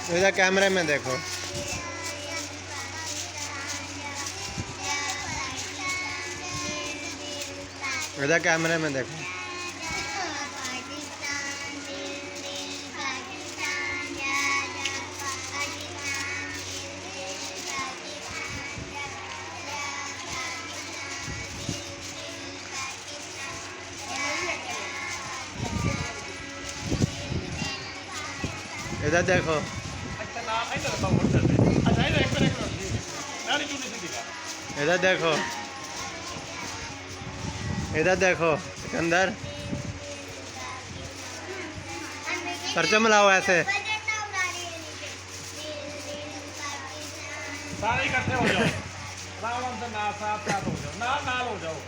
इधर कैमरे में देखो। इधर कैमरे में देखो। इधर देखो। इधर देखो। इधर देखो सिकंदर, परचम मिलाओ ऐसे। सारे इकट्ठे हो जाओ, आराम से ना साथ साथ हो जाओ, ना नाल हो जाओ।